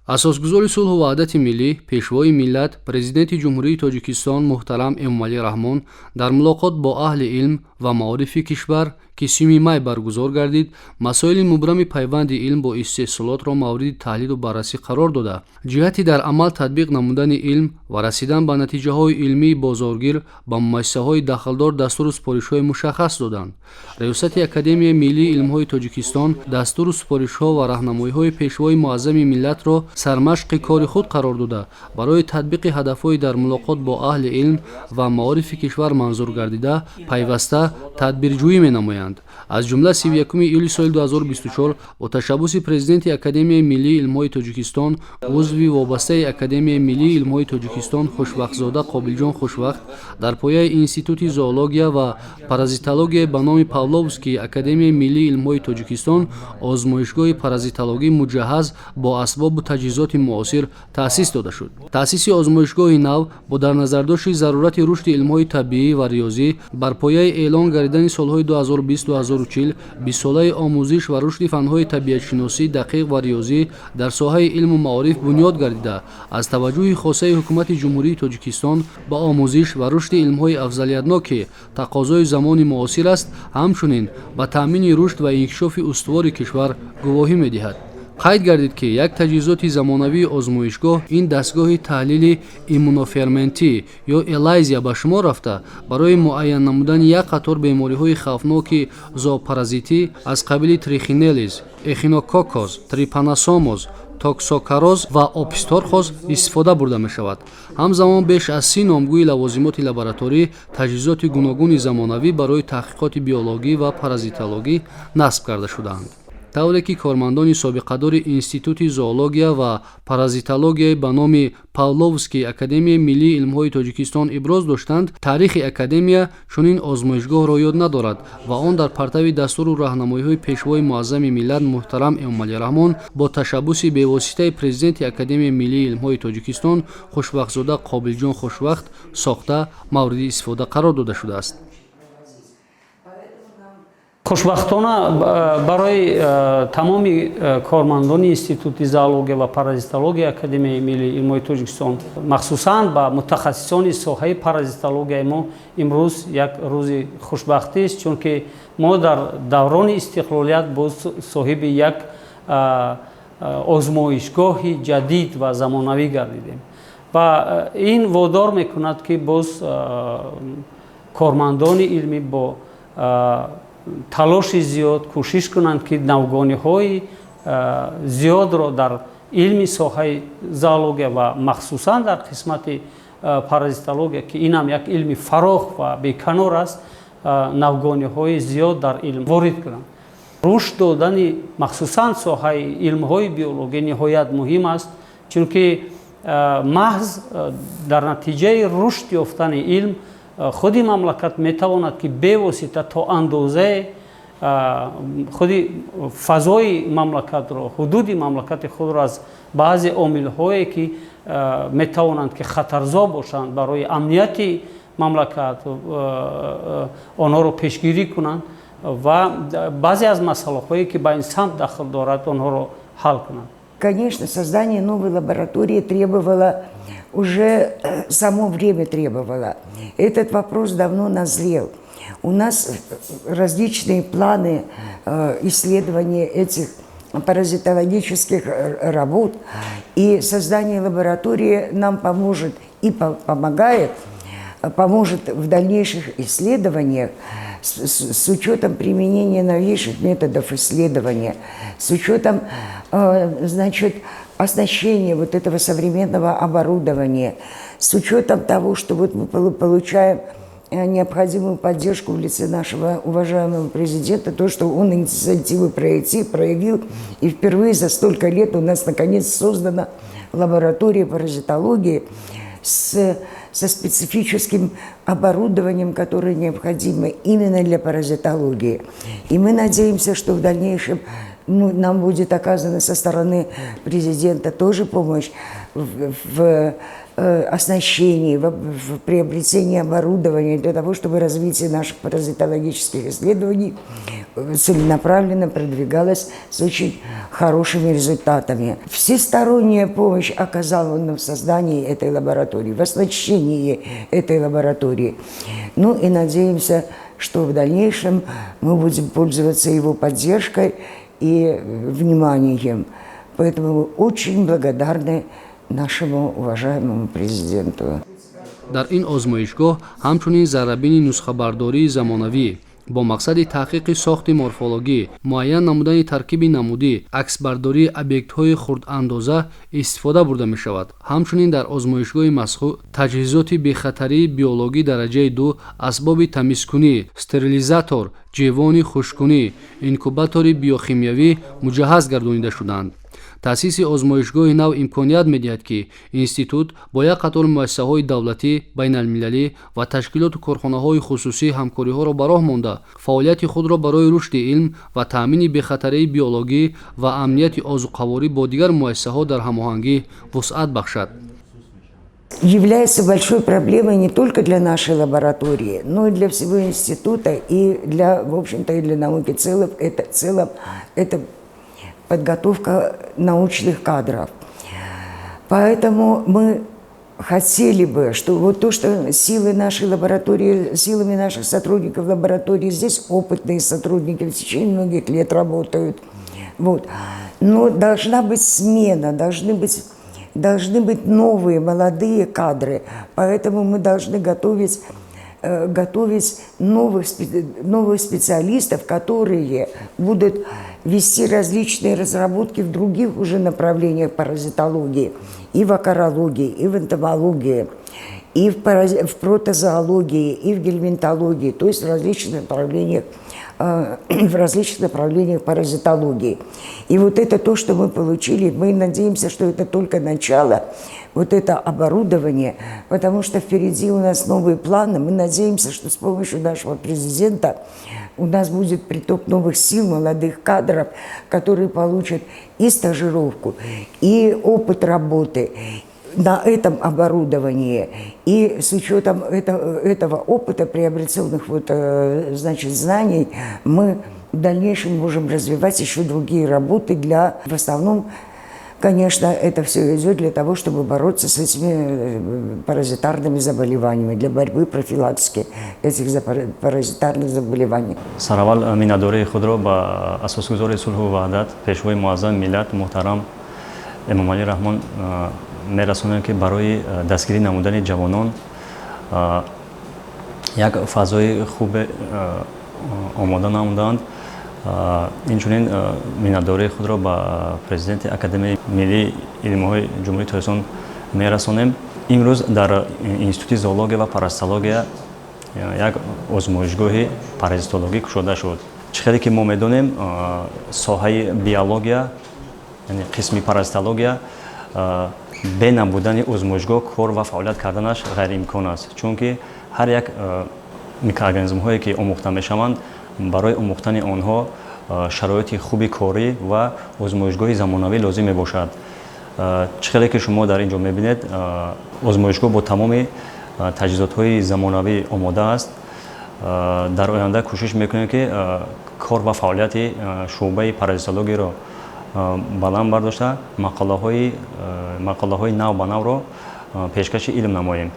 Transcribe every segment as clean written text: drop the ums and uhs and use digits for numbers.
асосгузори сулҳу ваҳдати миллӣ, пешвои миллат, президенти ҷумҳурии Тоҷикистон муҳтарам Эмомалӣ Раҳмон дар мулоқот бо аҳли илм ва маорифи кишвар ки 3 май баргузор гардид, масоили мубрами пайванди илм бо истеҳсолотро мавриди таҳлилу баррасӣ қарор дода, ҷиҳати дар амал татбиқ намудани илм ва расидан ба натиҷаҳои илмии бозоргир ба муассисаҳои дахлдор дастуру супоришҳои мушаххас доданд. Раёсати Академияи Миллии Илмҳои Тоҷикистон дастуру супоришҳо ва раҳнамоиҳои пешвои муаззами миллатро сармашқи кори худ қарор дода, барои татбиқи ҳадафҳои дар мулоқот бо аҳли илм ва маорифи кишвар манзур гардида, пайваста тадбирҷӯӣ менамоянд. Аз ҷумла 31 июли соли 2024 бо ташаббуси президенти Академияи Миллии Илмҳои Тоҷикистон, узви вобастаи Академияи Миллии Илмҳои Тоҷикистон Хушвақтзода Қобилҷон Хушвақт дар пояи Институти зоология ва паразитология ба номи Павловскии Академияи Миллии Илмҳои Тоҷикистон озмоишгоҳи паразитологӣ муҷаҳҳаз бо асбобу таҷҳизоти муосир таъсис дода шуд. Таъсиси озмоишгоҳи нав бо дар назардошти зарурати рушди илмҳои табиӣ ва риёзӣ бар пояи эълон гардидани солҳои 2020-2040 бисолаи омӯзиш ва рушди фанҳои табиатшиносӣ дақиқ ва риёзӣ дар соҳаи илму маориф бунёд гардида, аз таваҷҷӯҳи хосаи ҳукумати ҷумҳурии Тоҷикистон ба омӯзиш ва рушди илмҳои афзалиятнок ки тақозои замони муосир аст, ҳамчунин ба таъмини рушд ва инкишофи устувори кишвар гувоҳӣ медиҳад. қайд гардид ки як таҷҳизоти замонавии озмоишгоҳ ин дастгоҳи таҳлили иммуноферментӣ ё элайзия ба шумор рафта, барои муайян намудани як қатор бемориҳои хавфноки зоопаразитӣ аз қабили трихинеллез, эхинококкоз, трипаносомоз, токсокароз ва описторхоз истифода бурда мешавад. ҳамзамон беш аз 30 номгӯи лавозимоти лабораторӣ таҷҳизоти гуногуни замонавӣ барои таҳқиқоти биологӣ ва паразитологӣ насб карда шудаанд. тавре ки кормандони собиқадори Институти зоология ва паразитология ба номи Павловскии Академияи Миллии Илмҳои Тоҷикистон иброз доштанд, таърихи академия чунин озмоишгоҳро ёд надорад ва он дар партави дастуру раҳнамоиҳои пешвои муаззами миллат муҳтарам Эмомалӣ Раҳмон бо ташаббуси бевоситаи президенти Академияи Миллии Илмҳои Тоҷикистон Хушвақтзода Қобилҷон Хушвақт сохта мавриди истифода қарор дода шудааст. хушбахтона барои тамоми кормандони Институти зоология ва паразитология Академияи Миллии Илмҳои Тоҷикистон, махсусан ба мутахассисони соҳаи паразитология, мо имрӯз як рӯзи хушбахтист, чунки мо дар даврони истиқлолият боз соҳиби як озмоишгоҳи ҷадид ва замонавӣ гардидем ва ин водор мекунад ки боз кормандони илмӣ бо талоши зиёд кӯшиш кунанд ки навгониҳои зиёдро дар илми соҳаи зоология ва махсусан дар қисмати паразитология ки инам як илми фароғ ва беканор аст, навгониҳои зиёд дар илм ворид кунанд. рушд додани махсусан соҳаи илмҳои биологӣ ниҳоят муҳим аст, чунки маҳз дар натиҷаи рушд ёфтани илм худи мамлакат метавонад ки бевосита то андозае худи фазои мамлакатро, ҳудуди мамлакати худро аз баъзе омилҳое ки метавонанд ки хатарзо бошанд барои амнияти мамлакат онҳоро пешгирӣ кунанд ва баъзе аз масъалаҳое ки ба ин самт дахл дорад онҳоро ҳал кунанд. Конечно, создание новой лаборатории требовало, уже само время требовало. Этот вопрос давно назрел. У нас различные планы исследования этих паразитологических работ, и создание лаборатории нам поможет и помогает, поможет в дальнейших исследованиях с учетом применения новейших методов исследования, с учетом, значит, оснащения вот этого современного оборудования, с учетом того, что вот мы получаем необходимую поддержку в лице нашего уважаемого президента, то, что он инициативу проявил, и впервые за столько лет у нас наконец создана лаборатория паразитологии со специфическим оборудованием, которое необходимо именно для паразитологии. И мы надеемся, что в дальнейшем нам будет оказана со стороны президента тоже помощь в оснащении, в приобретении оборудования для того, чтобы развитие наших паразитологических исследований целенаправленно продвигалось с очень хорошими результатами. Всесторонняя помощь оказана в создании этой лаборатории, в оснащении этой лаборатории. Ну и надеемся, что в дальнейшем мы будем пользоваться его поддержкой и вниманием. Поэтому мы очень благодарны нашему уважаемому президенту. дар ин озмоишгоҳ ҳамчунин заррабини нусхабардории замонавӣ бо мақсади таҳқиқи сохти морфологӣ, муайян намудани таркиби намудӣ, аксбардории объектҳои хурдандоза истифода бурда мешавад. ҳамчунин дар озмоишгоҳи мазкур таҷҳизоти бехатарии биологӣ дараҷаи 2, асбоби тамизкунӣ, стерилизатор, ҷевони хушккунӣ, инкубатори биохимиявӣ муҷаҳҳаз гардонида шуданд. таъсиси озмоишгоҳи нав имконият медиҳад, ки институт бо як қатор муассисаҳои давлатӣ, байналмилалӣ ва ташкилоту корхонаҳои хусусӣ ҳамкориҳоро ба роҳ монда, фаъолияти худро барои рушди илм ва таъмини бехатарии биологӣ ва амнияти озуқаворӣ бо дигар муассисаҳо дар ҳамоҳангӣ вусъат бахшад. Является большой проблемой не только для нашей лаборатории, но и для всего института и для, в общем-то, и для науки целом. Это подготовка научных кадров. Поэтому мы хотели бы, что вот то, что силы нашей лаборатории, силами наших сотрудников лаборатории, здесь опытные сотрудники в течение многих лет работают. Вот. Но должна быть смена, должны быть новые молодые кадры. Поэтому мы должны готовить новых специалистов, которые будут вести различные разработки в других уже направлениях паразитологии, и в акарологии, и в энтомологии, и в протозоологии, и в гельминтологии, то есть в различных направлениях паразитологии. И вот это то, что мы получили, мы надеемся, что это только начало, вот это оборудование, потому что впереди у нас новые планы. Мы надеемся, что с помощью нашего президента у нас будет приток новых сил, молодых кадров, которые получат и стажировку, и опыт работы на этом оборудовании. И с учетом этого опыта, приобретенных знаний, мы в дальнейшем можем развивать еще другие работы в основном, конечно, это все идет для того, чтобы бороться с этими паразитарными заболеваниями, для борьбы профилактики этих паразитарных заболеваний. Саравал минадори худро ба асосгузори сулҳу ваҳдат пешвои муаззам миллат муҳтарам Эмомалӣ Раҳмон мерасонем, ки барои дастгирӣ намудани ҷавонон як фазои хубе омода намуданд. инчунин миннатдории худро ба президенти Академияи миллии илмҳои ҷумҳурии Тоҷикистон мерасонем. имрӯз дар институти зоология ва паразитология як озмоишгоҳи паразитологӣ кушода шуд. чӣ хеле ки мо медонем, соҳаи биология, яъне қисми паразитология, бе набудани озмоишгоҳ кор ва фаъолият карданаш ғайриимкон аст, чунки ҳар як микроорганизмҳое ки омӯхта мешаванд, барои омӯхтани онҳо шароити хуби корӣ ва озмоишгоҳи замонавӣ лозим мебошад. чӣ хеле ки шумо дар ин ҷо мебинед, озмоишгоҳ бо тамоми таҷҳизотҳои замонавӣ омода аст. дар оянда кӯшиш мекунем, ки кор ва фаъолияти шуъбаи паразитологиро баланд бардошта, мақолаҳои нав ба навро пешкаши илм намоем.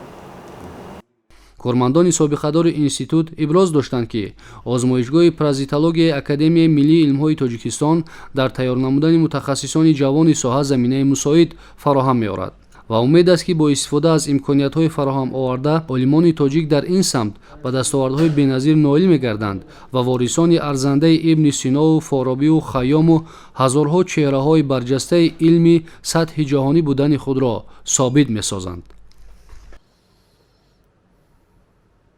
кормандони собиқадори институт иброз доштанд, ки озмоишгоҳи паразитологияи Академияи миллии илмҳои Тоҷикистон дар тайёр намудани мутахассисони ҷавони соҳа заминаи мусоид фароҳам меорад ва умед аст, ки бо истифода аз имкониятҳои фароҳам оварда олимони тоҷик дар ин самт ба дастовардҳои беназир ноил мегарданд ва ворисони арзандаи Ибни Синову, Форобиву, Хайёму ҳазорҳо чеҳраҳои барҷастаи илми сатҳи ҷаҳонӣ будани худро собит месозанд.